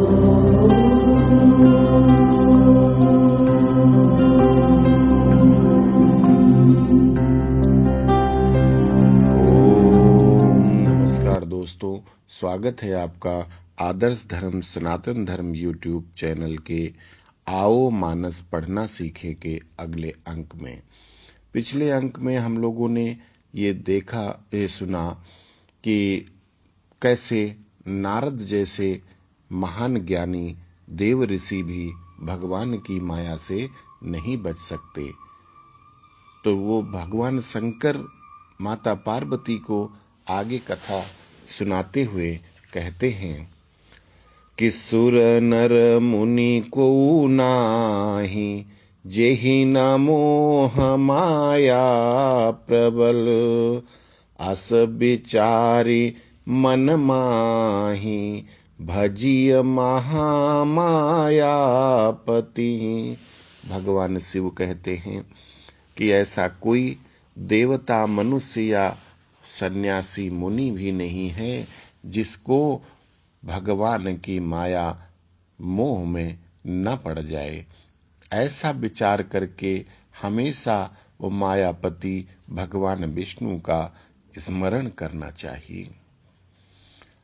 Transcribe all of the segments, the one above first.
नमस्कार दोस्तों, स्वागत है आपका आदर्श धर्म सनातन धर्म यूट्यूब चैनल के आओ मानस पढ़ना सीखे के अगले अंक में। पिछले अंक में हम लोगों ने ये सुना कि कैसे नारद जैसे महान ज्ञानी देव ऋषि भी भगवान की माया से नहीं बच सकते। तो वो भगवान शंकर माता पार्वती को आगे कथा सुनाते हुए कहते हैं कि सुर नर मुनि को नाही, जेहि न मोह माया प्रबल, अस विचारी मन माही, भजिय महामायापति। भगवान शिव कहते हैं कि ऐसा कोई देवता, मनुष्य या सन्यासी मुनि भी नहीं है जिसको भगवान की माया मोह में न पड़ जाए। ऐसा विचार करके हमेशा वो मायापति भगवान विष्णु का स्मरण करना चाहिए।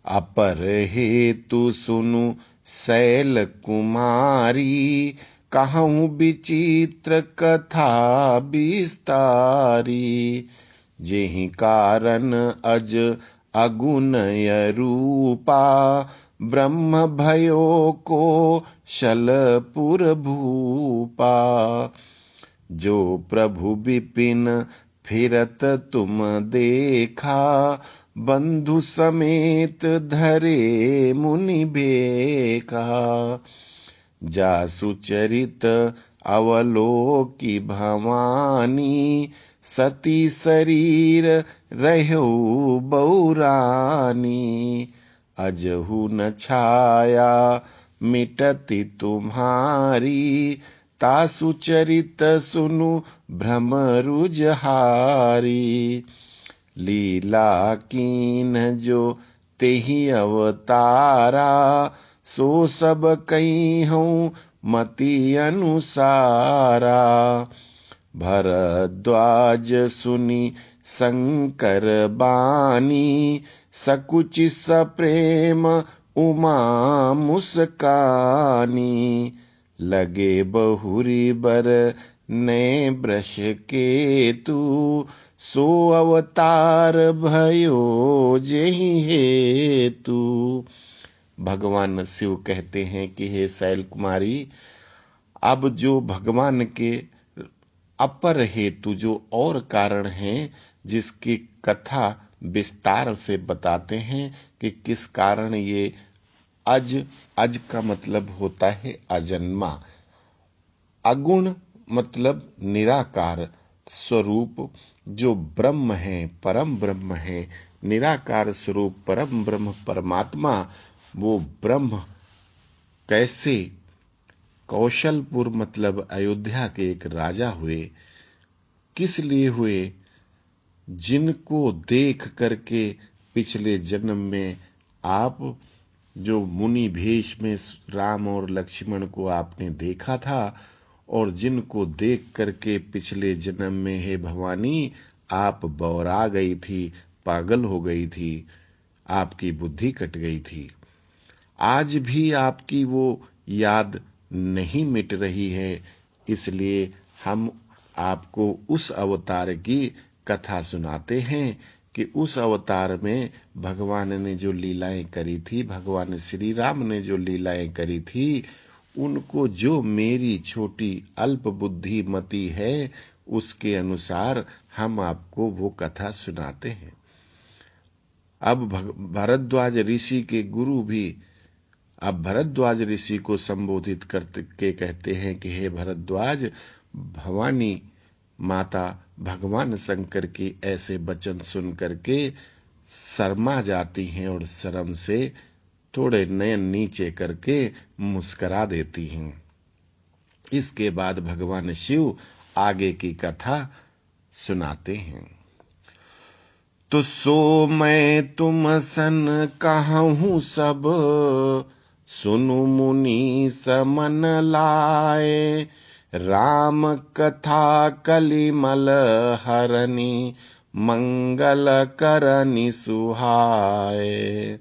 अपर हेतु सुनु शैल कुमारी, कहूँ विचित्र कथा विस्तारी, जेहि कारण अज अगुनय रूपा, ब्रह्म भयो को शलपुर भूपा। जो प्रभु विपिन फिरत तुम देखा, बंधु समेत धरे मुनि बेका। जासु चरित अवलोकी भवानी, सती शरीर रहो बौरानी। अजहु न छाया मिटती तुम्हारी, तासु चरित सुनु भ्रम रुजहारी। लीला कीन जो तेहि अवतारा, सो सब कहिहूँ मति अनुसारा। भरद्वाज सुनी शंकर बानी, सकुचि सप्रेम उमा मुस्कानी। लगे बहुरी बर ने वृष केतु, सो अवतार भयो जेहि हेतु। भगवान शिव कहते हैं कि हे शैल कुमारी, अब जो भगवान के अपर हेतु, जो और कारण हैं, जिसकी कथा विस्तार से बताते हैं कि किस कारण ये अज का मतलब होता है अजन्मा, अगुण मतलब निराकार स्वरूप, जो ब्रह्म है, परम ब्रह्म है, निराकार स्वरूप परम ब्रह्म परमात्मा, वो ब्रह्म कैसे कौशलपुर मतलब अयोध्या के एक राजा हुए, किस लिए हुए, जिनको देख करके पिछले जन्म में आप जो मुनि भेष में राम और लक्ष्मण को आपने देखा था, और जिनको देख करके पिछले जन्म में हे भवानी आप बौरा गई थी, पागल हो गई थी, आपकी बुद्धि कट गई थी। आज भी आपकी वो याद नहीं मिट रही है, इसलिए हम आपको उस अवतार की कथा सुनाते हैं कि उस अवतार में भगवान ने जो लीलाएं करी थी, भगवान श्री राम ने जो लीलाएं करी थी, उनको जो मेरी छोटी अल्प बुद्धि मति है उसके अनुसार हम आपको वो कथा सुनाते हैं। अब भरद्वाज ऋषि के गुरु भी अब भरद्वाज ऋषि को संबोधित करके कहते हैं कि हे भरद्वाज, भवानी माता भगवान शंकर की ऐसे वचन सुन करके शर्मा जाती हैं और शर्म से थोड़े नयन नीचे करके मुस्करा देती हैं। इसके बाद भगवान शिव आगे की कथा सुनाते हैं। तो सो मैं तुम सन कहूँ सब, सुनु मुनि समन लाए, राम कथा कलिमल हरनि, मंगल करनि सुहाए।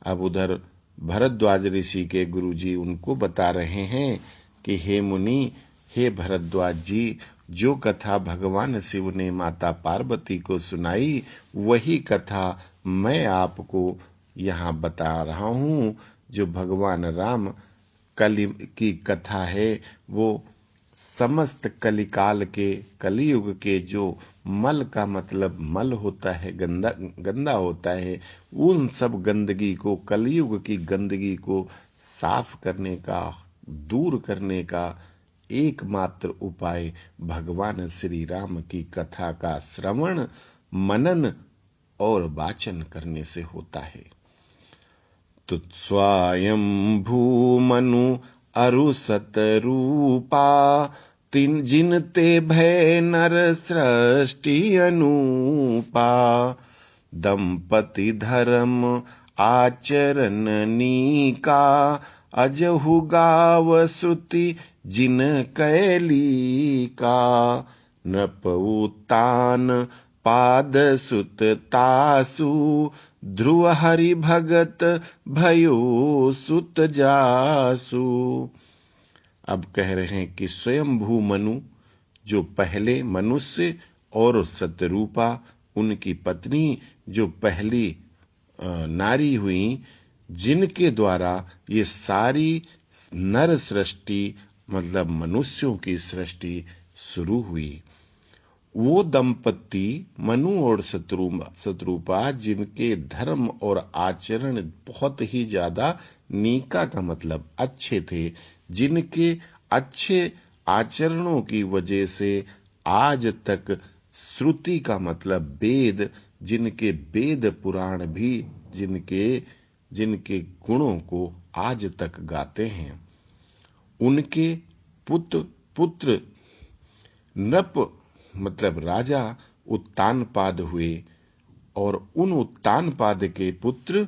अब उधर भरद्वाज ऋषि के गुरुजी उनको बता रहे हैं कि हे मुनि, हे भरद्वाज जी, जो कथा भगवान शिव ने माता पार्वती को सुनाई वही कथा मैं आपको यहाँ बता रहा हूँ। जो भगवान राम कलि की कथा है वो समस्त कलिकाल के, कलियुग के, जो मल का मतलब मल होता है, गंदा गंदा होता है, उन सब गंदगी को, कलियुग की गंदगी को साफ करने का, दूर करने का एकमात्र उपाय भगवान श्री राम की कथा का श्रवण, मनन और वाचन करने से होता है। तुत्स्वयं भूमनु अरु सतरूपा, तिन जिन ते भय नर सृष्टि अनूपा। दंपति धर्म आचरण नीका, अजहु गाव श्रुति जिन कैली का। नृप उत्तान पाद सुत तासु, ध्रुव हरि भगत भयो सुत जासु। अब कह रहे हैं कि स्वयंभू मनु, जो पहले मनुष्य, और सतरूपा उनकी पत्नी जो पहली नारी हुई, जिनके द्वारा ये सारी नर सृष्टि मतलब मनुष्यों की सृष्टि शुरू हुई। वो दंपति मनु और शत्रुपा जिनके धर्म और आचरण बहुत ही ज्यादा, नीका का मतलब अच्छे थे, जिनके अच्छे आचरणों की वजह से आज तक, श्रुति का मतलब वेद, जिनके वेद पुराण भी जिनके गुणों को आज तक गाते हैं। उनके पुत्र नृप मतलब राजा उत्तानपाद हुए, और उन उत्तानपाद के पुत्र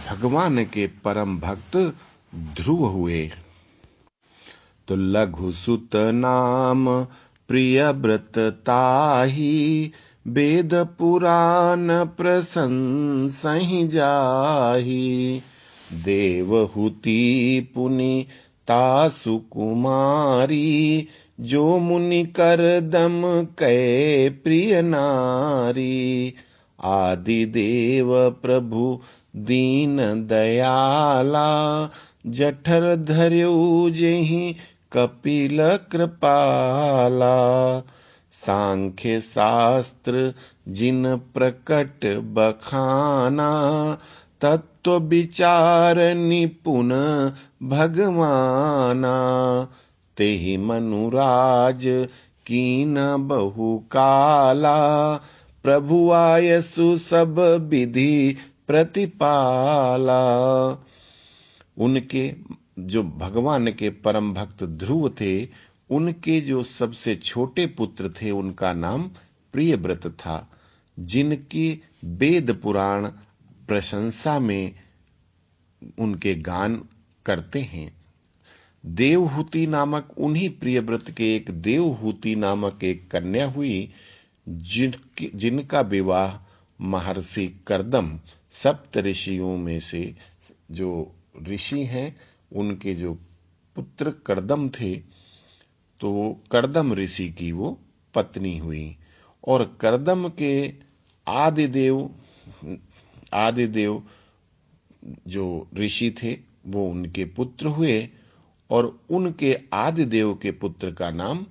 भगवान के परम भक्त ध्रुव हुए। तो लघु सुत नाम प्रिय व्रत ताहि, वेद पुराण प्रशंसहि जाहि। देवहूति पुनि तासु कुमारी, जो मुनि करदम कै प्रिय नारी। आदि देव प्रभु दीन दयाला, जठर धर्यो जेहि कपिल कृपाला। सांख्य शास्त्र जिन प्रकट बखाना, तत्व विचार निपुण भगवाना। तेहि मनुराज कीन बहु काला, प्रभु आयसु सब विधि प्रतिपाला। उनके जो भगवान के परम भक्त ध्रुव थे, उनके जो सबसे छोटे पुत्र थे उनका नाम प्रियव्रत था, जिनकी वेद पुराण प्रशंसा में उनके गान करते हैं। देवहूति नामक उन्हीं प्रियव्रत के एक देवहूति नामक एक कन्या हुई, जिनका विवाह महर्षि कर्दम, सप्त ऋषियों में से जो ऋषि हैं उनके जो पुत्र कर्दम थे, तो कर्दम ऋषि की वो पत्नी हुई। और कर्दम के आदिदेव जो ऋषि थे वो उनके पुत्र हुए, और उनके आदिदेव के पुत्र का नाम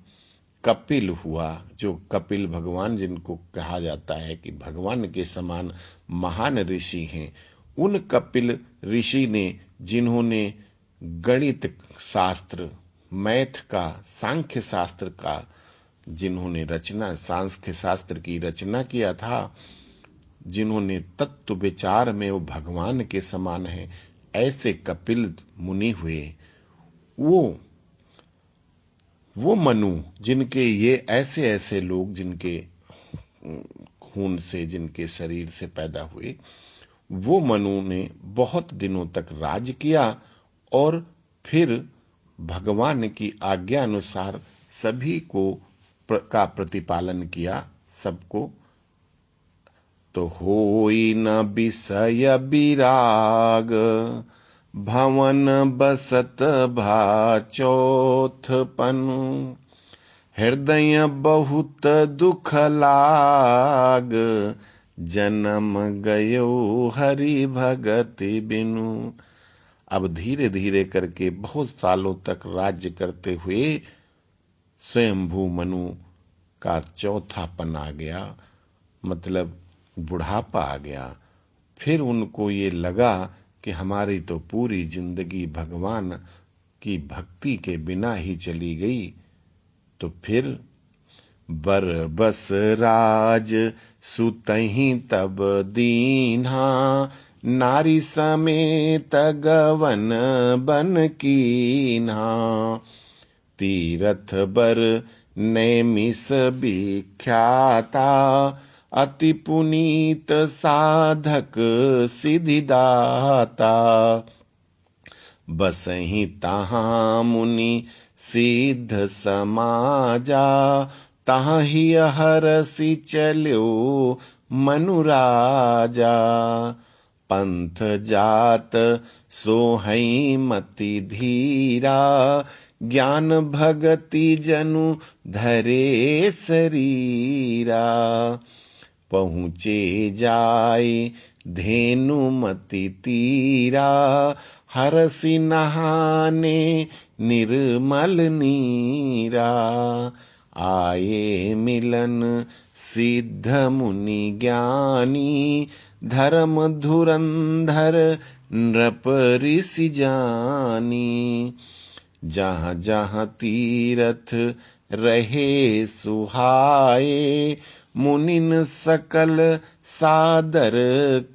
कपिल हुआ। जो कपिल भगवान, जिनको कहा जाता है कि भगवान के समान महान ऋषि हैं, उन कपिल ऋषि ने, जिन्होंने गणित शास्त्र, मैथ का, सांख्य शास्त्र का जिन्होंने सांख्य शास्त्र की रचना किया था, जिन्होंने तत्व विचार में वो भगवान के समान है, ऐसे कपिल मुनि हुए। वो मनु, जिनके ये ऐसे लोग जिनके खून से, जिनके शरीर से पैदा हुए, वो मनु ने बहुत दिनों तक राज किया और फिर भगवान की आज्ञा अनुसार सभी को का प्रतिपालन किया, सबको। तो होई न विषय विराग, भवन बसत भा चौथपन। हृदय बहुत दुख लाग, जन्म गयो हरि भगति बिनु। अब धीरे धीरे करके बहुत सालों तक राज्य करते हुए स्वयंभू मनु का चौथापन आ गया, मतलब बुढ़ापा आ गया। फिर उनको ये लगा कि हमारी तो पूरी जिंदगी भगवान की भक्ति के बिना ही चली गई। तो फिर बर बस राज सुतहि तब दीन्हा, नारी समेत गवन बन कीन्हा। तीरथ बर नैमिष विख्याता, अति पुनीत साधक सिद्धिदाता। बसहि तहाँ मुनि सिद्ध समाजा, तहाँ ही हरसि चल्यो मनु राजा। पंथ जात सोहई मति धीरा, ज्ञान भगति जनु धरे शरीरा। पहुँचे जाय धेनुमति तीरा, हरसि नहाने निर्मल नीरा। आए मिलन सिद्ध मुनि ज्ञानी, धर्म धुरंधर नृप ऋषि जानी। जहाँ जहाँ तीरथ रहे सुहाए, मुनिन सकल सादर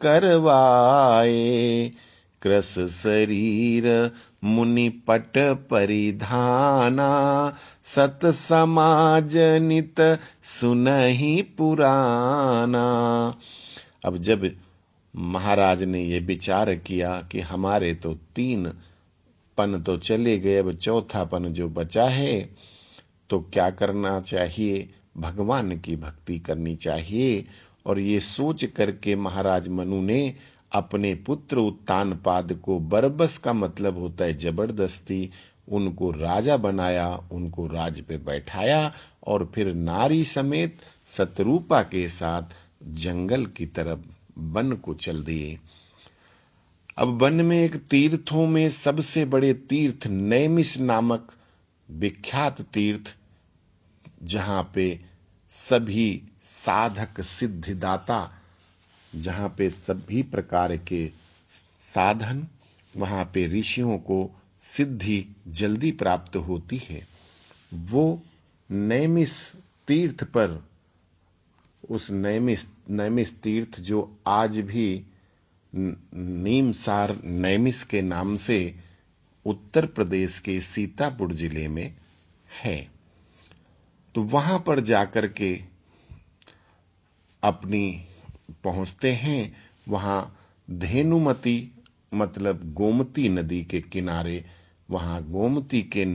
करवाए। कृस शरीर मुनि पट परिधाना, सत समाज नित सुनहि पुराना। अब जब महाराज ने ये विचार किया कि हमारे तो 3 पन तो चले गए, अब चौथा पन जो बचा है, तो क्या करना चाहिए? भगवान की भक्ति करनी चाहिए। और ये सोच करके महाराज मनु ने अपने पुत्र उत्तानपाद को, बरबस का मतलब होता है जबरदस्ती, उनको राजा बनाया, उनको राज पे बैठाया और फिर नारी समेत शत्रुपा के साथ जंगल की तरफ वन को चल दिए। अब वन में एक तीर्थों में सबसे बड़े तीर्थ नैमिष नामक विख्यात तीर्थ, जहां पे सभी साधक सिद्धिदाता, जहां पे सभी प्रकार के साधन, वहां पे ऋषियों को सिद्धि जल्दी प्राप्त होती है, वो नैमिष तीर्थ पर, उस नैमिष तीर्थ जो आज भी नीमसार नैमिष के नाम से उत्तर प्रदेश के सीतापुर जिले में है। तो वहां पर जाकर के अपनी पहुंचते हैं। वहां धेनुमती मतलब गोमती नदी के किनारे, वहां गोमती के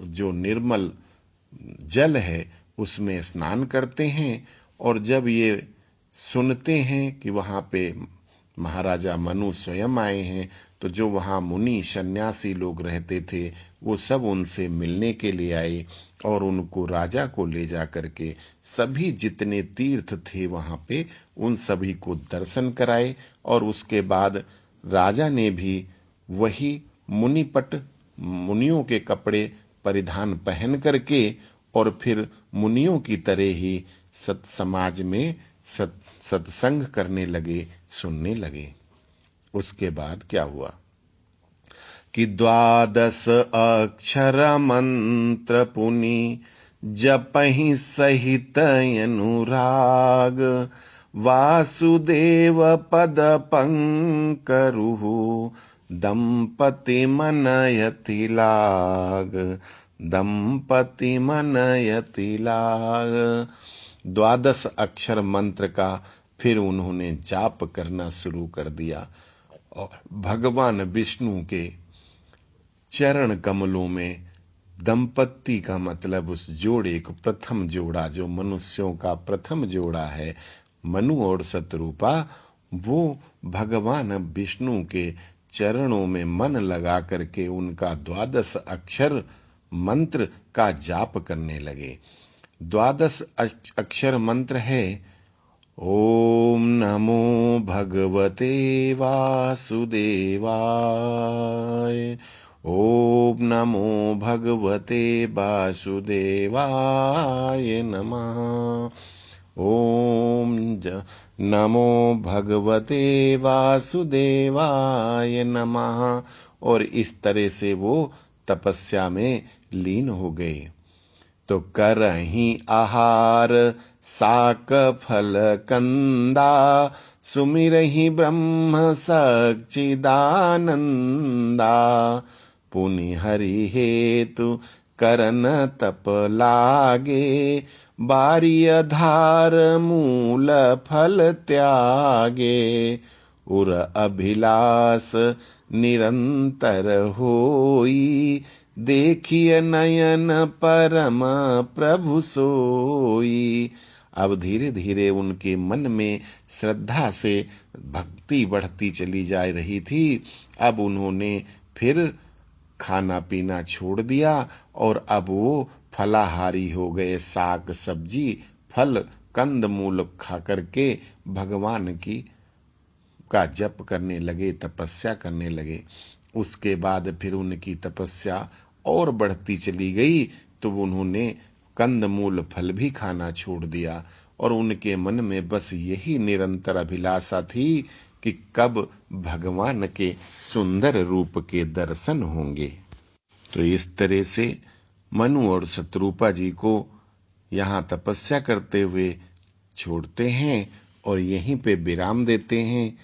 जो निर्मल जल है उसमें स्नान करते हैं। और जब ये सुनते हैं कि वहां पे महाराजा मनु स्वयं आए हैं, तो जो वहां मुनि सन्यासी लोग रहते थे वो सब उनसे मिलने के लिए आए और उनको राजा को ले जा करके सभी जितने तीर्थ थे वहां पे उन सभी को दर्शन कराए। और उसके बाद राजा ने भी वही मुनिपट, मुनियों के कपड़े परिधान पहन करके और फिर मुनियों की तरह ही सत समाज में सत्संग करने लगे, सुनने लगे। उसके बाद क्या हुआ कि 12 अक्षर मंत्र पुनि जपहि सहित अनुराग। वासुदेव पद पंकरुहु दंपति मनयति लाग। दंपति मनयति लाग। 12 अक्षर मंत्र का फिर उन्होंने जाप करना शुरू कर दिया और भगवान विष्णु के चरण कमलों में दंपत्ति का मतलब उस जोड़े को, प्रथम जोड़ा जो मनुष्यों का प्रथम जोड़ा है, मनु और शतरूपा, वो भगवान विष्णु के चरणों में मन लगा करके उनका 12 अक्षर मंत्र का जाप करने लगे। 12 अक्षर मंत्र है ओम नमो भगवते वासुदेवाय, ओम नमो भगवते वासुदेवाय नमः, नमो भगवते वासुदेवाय नमः। और इस तरह से वो तपस्या में लीन हो गए। तो करहि आहार साक फल कंदा, सुमिरहि ब्रह्म सच्चिदानंदा, पुनि हरि हेतु करन तप लागे, बारिय धार मूल फल त्यागे, उर अभिलाष निरंतर होई, देखिए नयन परम प्रभु सोई। अब धीरे धीरे उनके मन में श्रद्धा से भक्ति बढ़ती चली जा रही थी। अब उन्होंने फिर खाना पीना छोड़ दिया और अब वो फलाहारी हो गए। साग सब्जी फल कंद मूल खा करके भगवान की का जप करने लगे, तपस्या करने लगे। उसके बाद फिर उनकी तपस्या और बढ़ती चली गई तो उन्होंने कंदमूल फल भी खाना छोड़ दिया और उनके मन में बस यही निरंतर अभिलाषा थी कि कब भगवान के सुंदर रूप के दर्शन होंगे। तो इस तरह से मनु और शतरूपा जी को यहाँ तपस्या करते हुए छोड़ते हैं और यहीं पे विराम देते हैं।